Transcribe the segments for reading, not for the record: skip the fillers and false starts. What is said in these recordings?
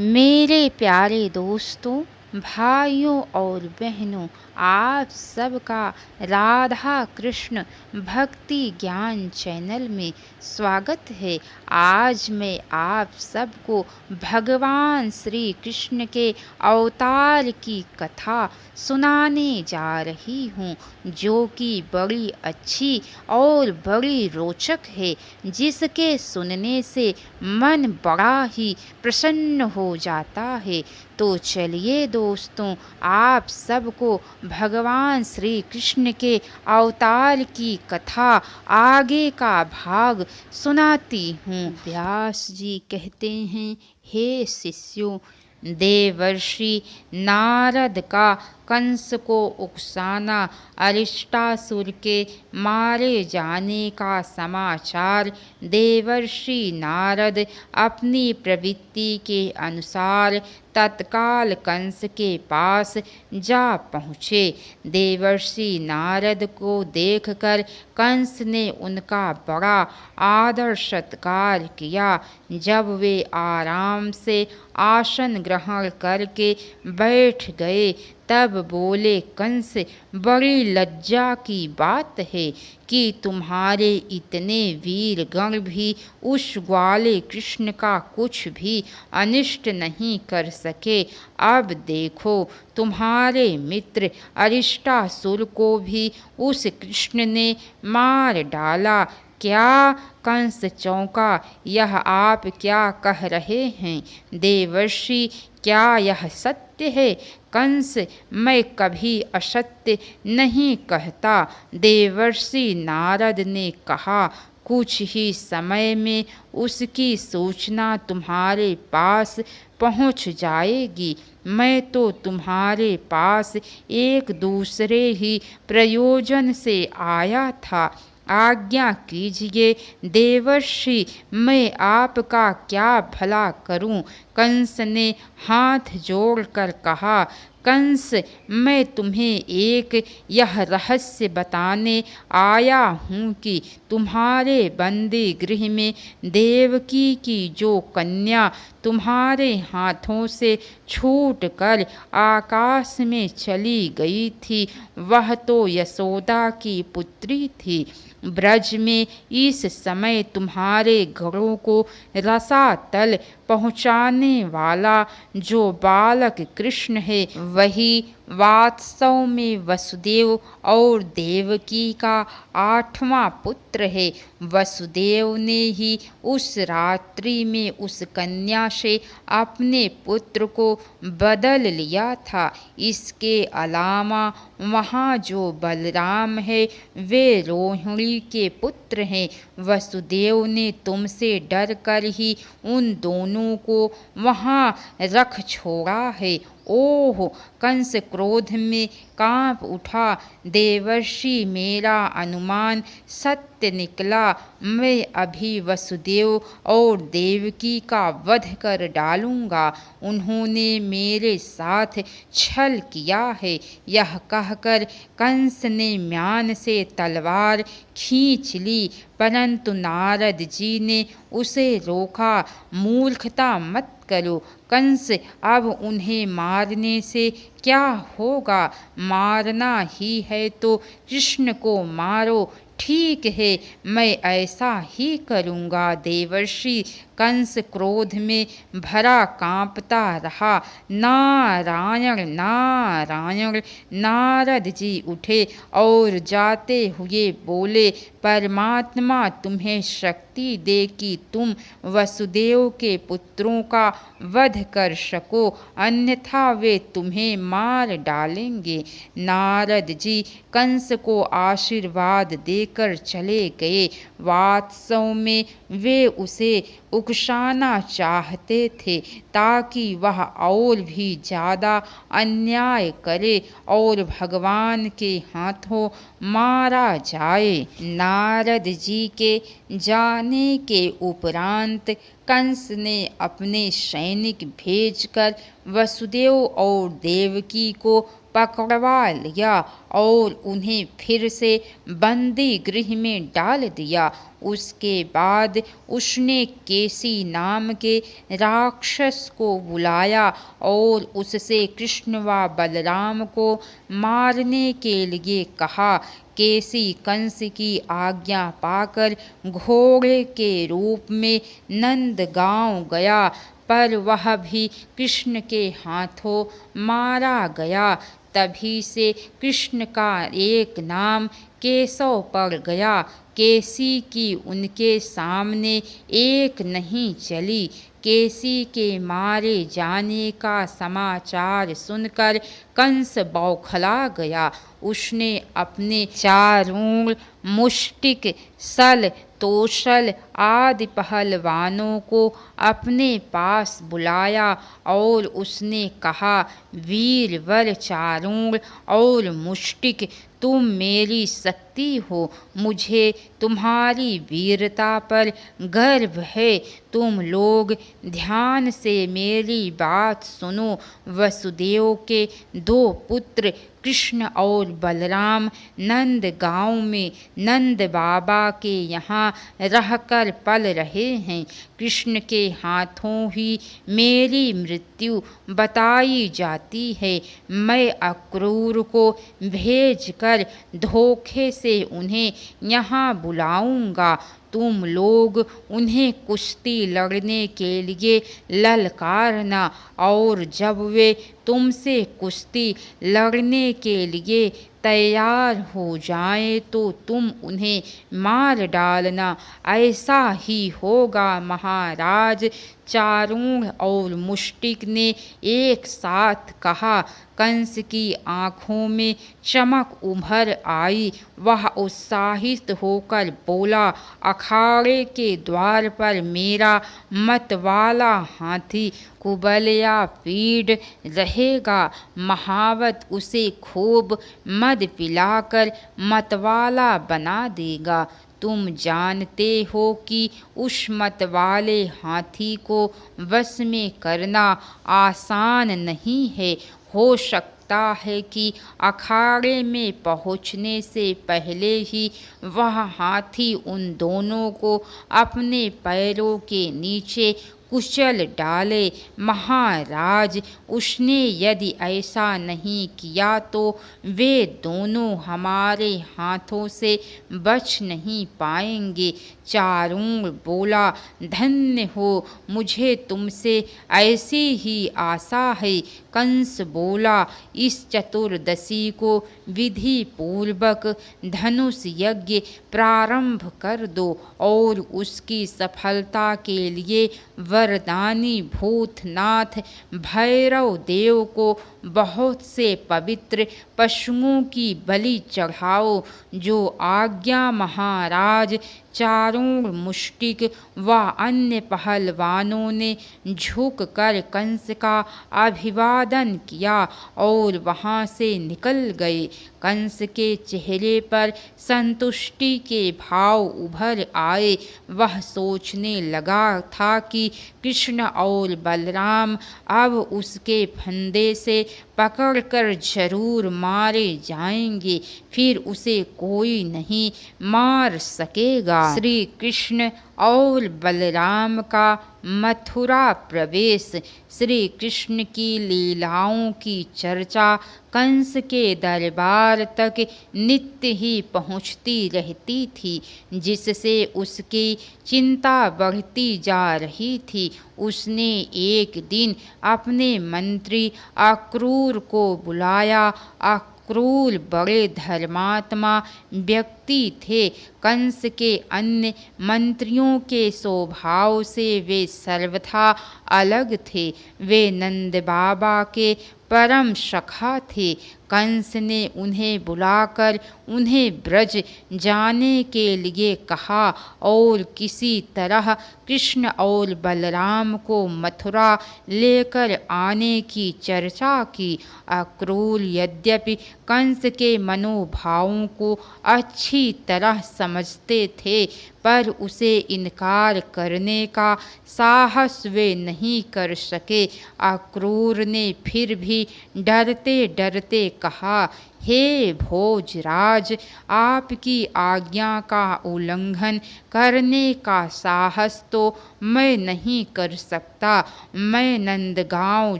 मेरे प्यारे दोस्तों, भाइयों और बहनों, आप सबका राधा कृष्ण भक्ति ज्ञान चैनल में स्वागत है। आज मैं आप सबको भगवान श्री कृष्ण के अवतार की कथा सुनाने जा रही हूँ, जो कि बड़ी अच्छी और बड़ी रोचक है, जिसके सुनने से मन बड़ा ही प्रसन्न हो जाता है। तो चलिए दोस्तों, आप सबको भगवान श्री कृष्ण के अवतार की कथा आगे का भाग सुनाती हूँ। व्यास जी कहते हैं, हे शिष्यों, देवर्षि नारद का कंस को उकसाना, अरिष्टासुर के मारे जाने का समाचार देवर्षि नारद अपनी प्रवृत्ति के अनुसार तत्काल कंस के पास जा पहुँचे। देवर्षि नारद को देखकर कंस ने उनका बड़ा आदर सत्कार किया। जब वे आराम से आसन ग्रहण करके बैठ गए, तब बोले, कंस, बड़ी लज्जा की बात है कि तुम्हारे इतने वीर गण भी उस ग्वाले कृष्ण का कुछ भी अनिष्ट नहीं कर सके। अब देखो, तुम्हारे मित्र अरिष्टासुर को भी उस कृष्ण ने मार डाला। क्या? कंस चौंका। यह आप क्या कह रहे हैं देवर्षि? क्या यह सत्य है? कंस, मैं कभी असत्य नहीं कहता। देवर्षि नारद ने कहा, कुछ ही समय में उसकी सूचना तुम्हारे पास पहुंच जाएगी। मैं तो तुम्हारे पास एक दूसरे ही प्रयोजन से आया था। आज्ञा कीजिए देवर्षि, मैं आपका क्या भला करूं? कंस ने हाथ जोड़कर कहा, कंस, मैं तुम्हें एक यह रहस्य बताने आया हूँ कि तुम्हारे बंदी गृह में देवकी की जो कन्या तुम्हारे हाथों से छूट कर आकाश में चली गई थी, वह तो यशोदा की पुत्री थी। ब्रज में इस समय तुम्हारे घरों को रसातल पहुँचाने वाला जो बालक कृष्ण है, वही वास्तव में वसुदेव और देवकी का 8वां पुत्र है। वसुदेव ने ही उस रात्रि में उस कन्या से अपने पुत्र को बदल लिया था। इसके अलावा वहाँ जो बलराम है, वे रोहिणी के पुत्र हैं। वसुदेव ने तुमसे डर कर ही उन दोनों को वहाँ रख छोड़ा है। ओह! कंस क्रोध में कांप उठा। देवर्षि, मेरा अनुमान सत्य निकला। मैं अभी वसुदेव और देवकी का वध कर डालूंगा। उन्होंने मेरे साथ छल किया है। यह कहकर कंस ने म्यान से तलवार खींच ली, परंतु नारद जी ने उसे रोका। मूर्खता मत करो कंस, अब उन्हें मारने से क्या होगा? मारना ही है तो कृष्ण को मारो। ठीक है, मैं ऐसा ही करूँगा देवर्षि। कंस क्रोध में भरा कांपता रहा। नारायण नारायण। नारद जी उठे और जाते हुए बोले, परमात्मा तुम्हें शक्ति दे कि तुम वसुदेव के पुत्रों का वध कर सको, अन्यथा वे तुम्हें मार डालेंगे। नारद जी कंस को आशीर्वाद देकर चले गए। वास्तव में वे उसे उकसाना चाहते थे, ताकि वह और भी ज़्यादा अन्याय करे और भगवान के हाथों मारा जाए। नारद जी के जाने के उपरांत कंस ने अपने सैनिक भेजकर वसुदेव और देवकी को पकड़वा लिया और उन्हें फिर से बंदी गृह में डाल दिया। उसके बाद उसने केसी नाम के राक्षस को बुलाया और उससे कृष्ण व बलराम को मारने के लिए कहा। केसी कंस की आज्ञा पाकर घोड़े के रूप में नंदगांव गया, पर वह भी कृष्ण के हाथों मारा गया। तभी से कृष्ण का एक नाम केशव पड़ गया। केसी की उनके सामने एक नहीं चली। केसी के मारे जाने का समाचार सुनकर कंस बौखला गया। उसने अपने चारूण, मुष्टिक, सल, तोशल आदि पहलवानों को अपने पास बुलाया और उसने कहा, वीर वर चारूण और मुष्टिक, तुम मेरी शक्ति हो। मुझे तुम्हारी वीरता पर गर्व है। तुम लोग ध्यान से मेरी बात सुनो। वसुदेव के दो पुत्र कृष्ण और बलराम नंदगांव में नंद बाबा के यहाँ रहकर पल रहे हैं। कृष्ण के हाथों ही मेरी मृत्यु बताई जाती है। मैं अक्रूर को भेजकर धोखे से उन्हें यहाँ बुलाऊंगा। तुम लोग उन्हें कुश्ती लड़ने के लिए ललकारना, और जब वे तुमसे कुश्ती लड़ने के लिए तैयार हो जाएं तो तुम उन्हें मार डालना। ऐसा ही होगा महाराज। चारूण और मुष्टिक ने एक साथ कहा। कंस की आँखों में चमक उभर आई। वह उत्साहित होकर बोला, अखाड़े के द्वार पर मेरा मतवाला हाथी कुबलया पीड़ रहेगा। महावत उसे खूब मद पिलाकर मतवाला बना देगा। तुम जानते हो कि उस मतवाले हाथी को वश में करना आसान नहीं है। हो सकता है कि अखाड़े में पहुँचने से पहले ही वह हाथी उन दोनों को अपने पैरों के नीचे कुचल डाले। महाराज, उसने यदि ऐसा नहीं किया तो वे दोनों हमारे हाथों से बच नहीं पाएंगे। चारूण बोला, धन्य हो, मुझे तुमसे ऐसी ही आशा है। कंस बोला, इस चतुर्दशी को विधि पूर्वक धनुष यज्ञ प्रारंभ कर दो और उसकी सफलता के लिए वरदानी भूतनाथ भैरव देव को बहुत से पवित्र पशुओं की बलि चढ़ाओ। जो आज्ञा महाराज। चारूण, मुष्टिक व अन्य पहलवानों ने झुक कर कंस का अभिवादन किया और वहाँ से निकल गए। कंस के चेहरे पर संतुष्टि के भाव उभर आए। वह सोचने लगा था कि कृष्ण और बलराम अब उसके फंदे से पकड़कर जरूर मारे जाएंगे, फिर उसे कोई नहीं मार सकेगा। श्री कृष्ण और बलराम का मथुरा प्रवेश। श्री कृष्ण की लीलाओं की चर्चा कंस के दरबार तक नित्य ही पहुँचती रहती थी, जिससे उसकी चिंता बढ़ती जा रही थी। उसने एक दिन अपने मंत्री अक्रूर को बुलाया। अक्रूर बड़े धर्मात्मा व्यक्ति थे। कंस के अन्य मंत्रियों के स्वभाव से वे सर्वथा अलग थे। वे नंद बाबा के परम सखा थे। कंस ने उन्हें बुलाकर उन्हें ब्रज जाने के लिए कहा और किसी तरह कृष्ण और बलराम को मथुरा लेकर आने की चर्चा की। अक्रूर यद्यपि कंस के मनोभावों को अच्छी तरह समझते थे, पर उसे इनकार करने का साहस वे नहीं कर सके। अक्रूर ने फिर भी डरते डरते कहा, हे भोजराज, आपकी आज्ञा का उल्लंघन करने का साहस तो मैं नहीं कर सकता। मैं नंदगांव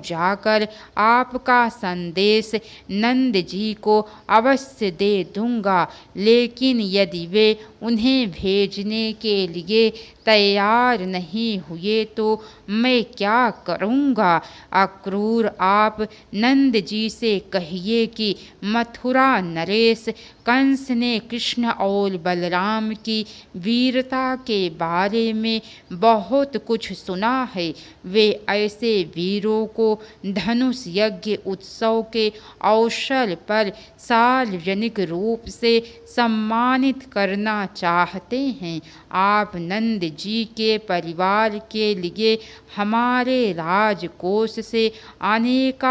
जाकर आपका संदेश नंद जी को अवश्य दे दूंगा, लेकिन यदि वे उन्हें भेजने के लिए तैयार नहीं हुए तो मैं क्या करूँगा। अक्रूर, आप नंद जी से कहिए कि मथुरा नरेश कंस ने कृष्ण और बलराम की वीरता के बारे में बहुत कुछ सुना है। वे ऐसे वीरों को धनुष यज्ञ उत्सव के अवसर पर सार्वजनिक रूप से सम्मानित करना चाहते हैं। आप नंद जी के परिवार के लिए हमारे राजकोष से अनेक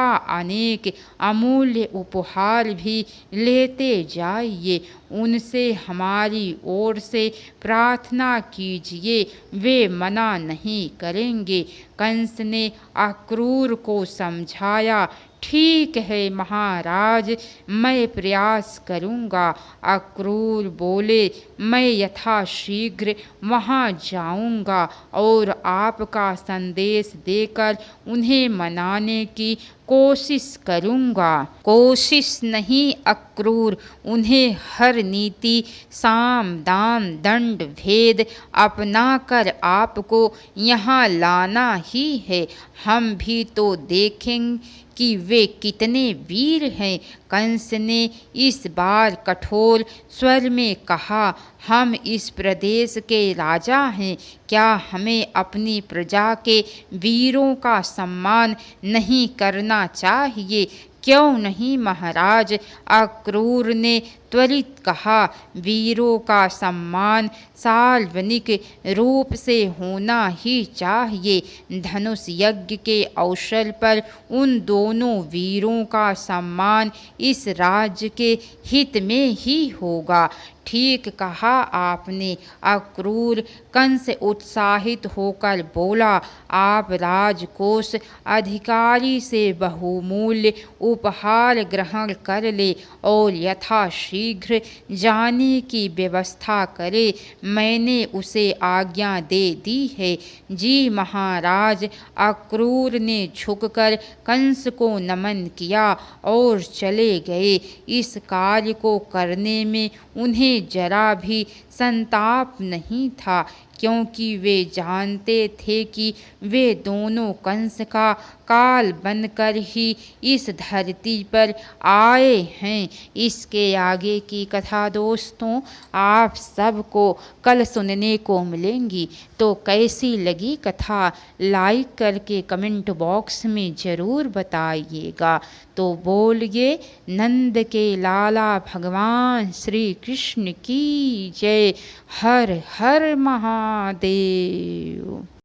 अमूल्य उपहार भी लेते जाइए। उनसे हमारी ओर से प्रार्थना कीजिए, वे मना नहीं करेंगे। कंस ने अक्रूर को समझाया, ठीक है महाराज, मैं प्रयास करूँगा। अक्रूर बोले, मैं यथाशीघ्र वहाँ जाऊँगा और आपका संदेश देकर उन्हें मनाने की कोशिश करूँगा। कोशिश नहीं अक्रूर, उन्हें हर नीति साम दाम दंड भेद अपनाकर आपको यहाँ लाना ही है। हम भी तो देखें कि वे कितने वीर हैं। कंस ने इस बार कठोर स्वर में कहा, हम इस प्रदेश के राजा हैं, क्या हमें अपनी प्रजा के वीरों का सम्मान नहीं करना चाहिए? क्यों नहीं महाराज, अक्रूर ने त्वरित कहा, वीरों का सम्मान सार्वजनिक रूप से होना ही चाहिए। धनुष यज्ञ के अवसर पर उन दोनों वीरों का सम्मान इस राज्य के हित में ही होगा। ठीक कहा आपने। अक्रूर कंस उत्साहित होकर बोला, आप राजकोष अधिकारी से बहुमूल्य उपहार ग्रहण कर ले और यथाशीघ्र जाने की व्यवस्था करे। मैंने उसे आज्ञा दे दी है। जी महाराज। अक्रूर ने झुककर कंस को नमन किया और चले गए। इस कार्य को करने में उन्हें जरा भी संताप नहीं था, क्योंकि वे जानते थे कि वे दोनों कंस का काल बनकर ही इस धरती पर आए हैं। इसके आगे की कथा दोस्तों आप सबको कल सुनने को मिलेंगी। तो कैसी लगी कथा लाइक करके कमेंट बॉक्स में ज़रूर बताइएगा। तो बोलिए नंद के लाला भगवान श्री कृष्ण की जय। हर हर महादेव।